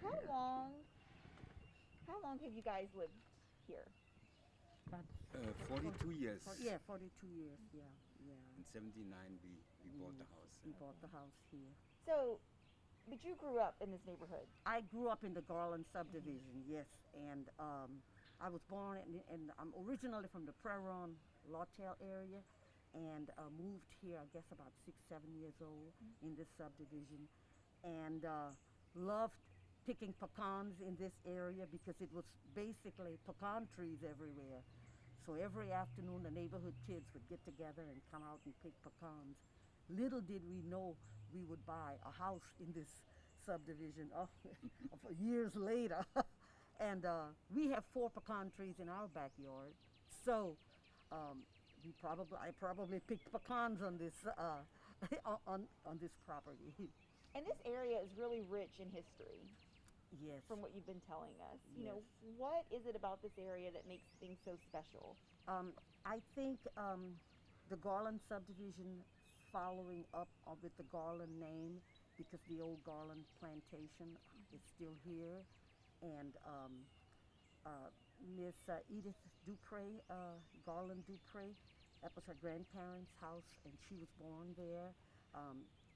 How long? How long have you guys lived here? About 42 years. yeah, 42 years. Yeah, yeah. In 79, we bought the Yes, house. we bought the house here. So, but you grew up in this neighborhood. I grew up in the Garland subdivision, yes, and I was born in I'm originally from the Prairie Lawtell area, and moved here, I guess, about 6, 7 years old in this subdivision, and loved picking pecans in this area because it was basically pecan trees everywhere. So every afternoon, the neighborhood kids would get together and come out and pick pecans. Little did we know we would buy a house in this subdivision for years later. And we have 4 pecan trees in our backyard. So um, I probably picked pecans on this on this property. And this area is really rich in history, Yes, from what you've been telling us. yes. What is it about this area that makes things so special? I think the Garland subdivision following up with the Garland name because the old Garland plantation is still here. And Miss Edith Dupre, Garland Dupre, that was her grandparents' house, and she was born there.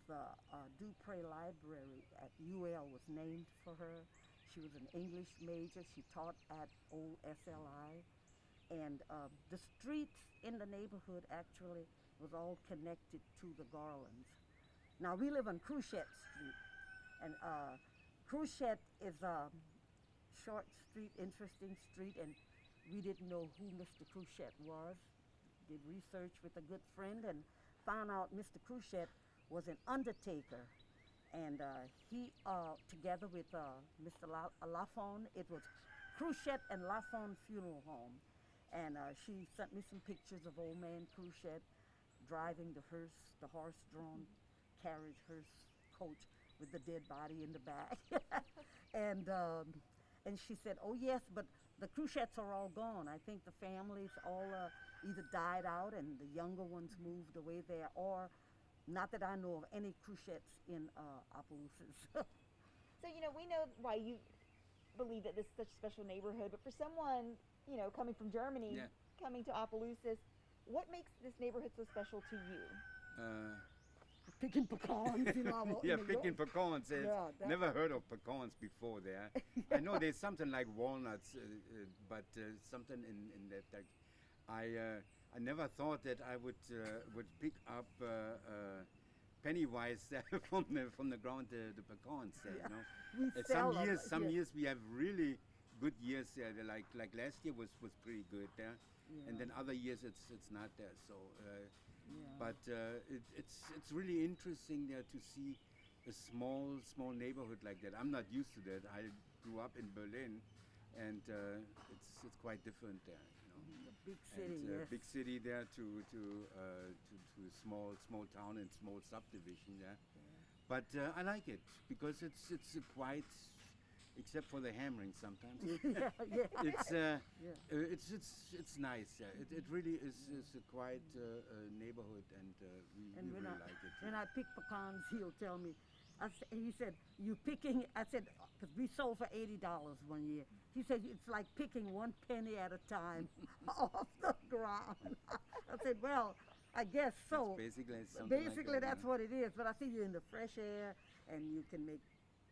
The Dupre Library at UL was named for her. She was an English major. She taught at old SLI. And the streets in the neighborhood actually was all connected to the Garlands. Now we live on Cruchette Street, and Cruchette is a short street, interesting street, and we didn't know who Mr. Cruchette was. Did research with a good friend and found out Mr. Cruchette was an undertaker, and he, together with Mr. Lafon, it was Cruchette and Lafon Funeral Home, and she sent me some pictures of old man Cruchette driving the hearse, the horse-drawn carriage hearse coach with the dead body in the back, and and she said, "Oh yes, but the Cruchettes are all gone. I think the families all either died out and the younger ones moved away there, or not that I know of any Cruchettes in Opelousas." So, we know why you believe that this is such a special neighborhood, but for someone, coming from Germany, Yeah. coming to Opelousas, what makes this neighborhood so special to you? Uh, Picking pecans, yeah, picking pecans. Yeah, Never heard of pecans before there. I know there's something like walnuts, but something in that. Like, I never thought that I would pick up pennywise from the ground the pecans. We And sell them, some yeah. years we have really good years there. Like last year was pretty good there, Yeah. and then other years it's not there. So. Yeah. But it's really interesting there to see a small neighborhood like that. I'm not used to that. I grew up in Berlin, and it's quite different there. A big city, And, yes. big city there to a small town and small subdivision there. But I like it because it's a quite, except for the hammering sometimes. Yeah, yeah. It's nice. Yeah. It really is a quiet neighborhood, and we And really like it. when I pick pecans, he'll tell me. He said, "You picking?" I said, "Because we sold for $80 one year." He said, "It's like picking 1 penny at a time off the ground." I said, "Well, I guess so." It's basically something Basically, like that, that's yeah. what it is. But I see you in the fresh air, and you can make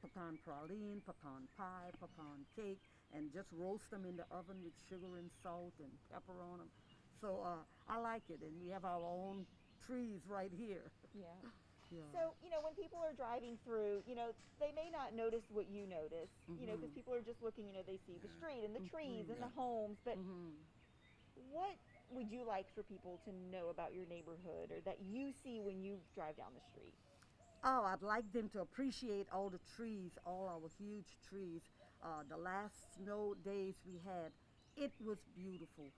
pecan praline, pecan pie, pecan cake, and just roast them in the oven with sugar and salt and pepper on them. So I like it, and we have our own trees right here. Yeah. Yeah. So, when people are driving through, they may not notice what you notice, because people are just looking, they see the street and the trees and the homes. But what would you like for people to know about your neighborhood or that you see when you drive down the street? Oh, I'd like them to appreciate all the trees, all our huge trees. The last snow days we had, it was beautiful.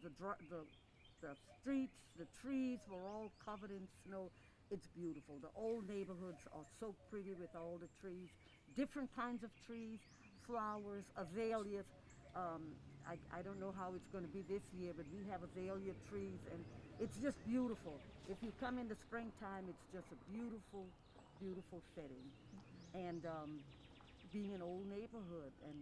The streets, the trees were all covered in snow. It's beautiful. The old neighborhoods are so pretty with all the trees, different kinds of trees, flowers, azaleas. I don't know how it's going to be this year, but we have azalea trees, and it's just beautiful. If you come in the springtime, it's just a beautiful, beautiful setting. And being an old neighborhood, and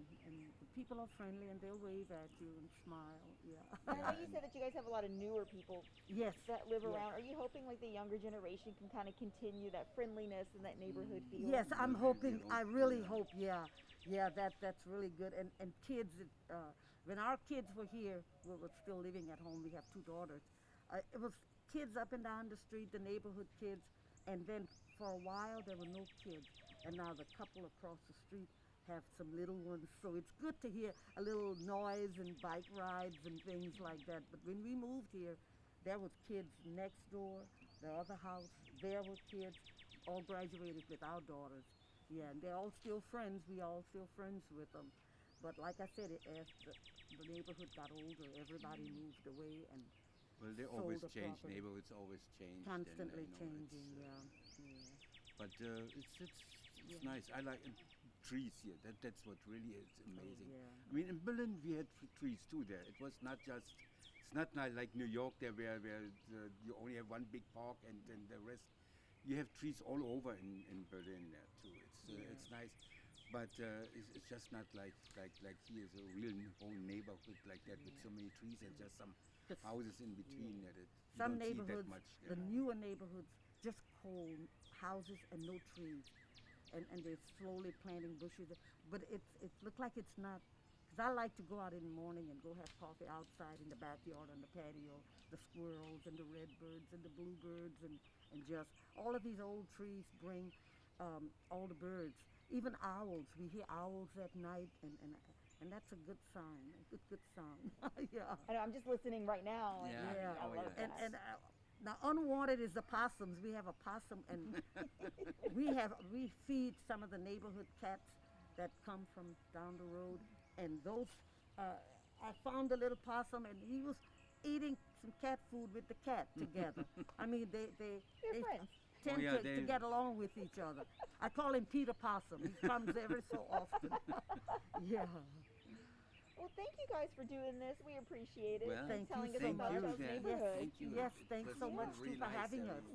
the people are friendly and they'll wave at you and smile. Yeah. I know you said that you guys have a lot of newer people Yes. that live Yes. around. Are you hoping like the younger generation can kind of continue that friendliness and that neighborhood feel? Yes, I'm Well, hoping. you I know, really yeah. hope. Yeah, yeah. That's really good. And kids, when our kids were here, we were still living at home. We have two daughters. It was kids up and down the street, the neighborhood kids, and then for a while there were no kids, and now the couple across the street have some little ones. So it's good to hear a little noise and bike rides and things like that. But when we moved here, there was kids next door, the other house. There were kids, all graduated with our daughters. Yeah, and they're all still friends. We all still friends with them. But like I said, as the neighborhood got older, everybody moved away and Well, they sold always the change. property. Neighborhoods always change. Constantly and, you know, changing. it's, Yeah, yeah. But it's Yeah. nice. I like trees here. That's what really is amazing. yeah. I mean, in Berlin we had trees too. There, it was not just. It's not like New York there, where you only have one big park and then the rest. You have trees all over in Berlin there too. It's nice, but it's just not like here. It's a real whole neighborhood like that with so many trees and just some 'Cause houses in between that you some don't see neighborhoods, that much. the newer neighborhoods, just cold houses and no trees, and they're slowly planting bushes. But it looked like it's not. Because I like to go out in the morning and go have coffee outside in the backyard on the patio. The squirrels and the redbirds and the bluebirds and just all of these old trees bring all the birds. Even owls. We hear owls at night, and that's a good sign. A good sound. Yeah. I know, I'm just listening right now. And Yeah. Yeah. I Oh, love yeah. And that. now unwanted is the possums. We have a possum, and we feed some of the neighborhood cats that come from down the road, and those I found a little possum, and he was eating some cat food with the cat together. I mean, they They're friends. tend yeah, to get along with each other. I call him Peter Possum. He comes every so often. Yeah. Well, thank you guys for doing this. We appreciate it. Well, and Thank you telling us so about much. y'all's Yeah. neighborhood. Thank you. Yes, thanks That's so been much really too for nice having having us. you.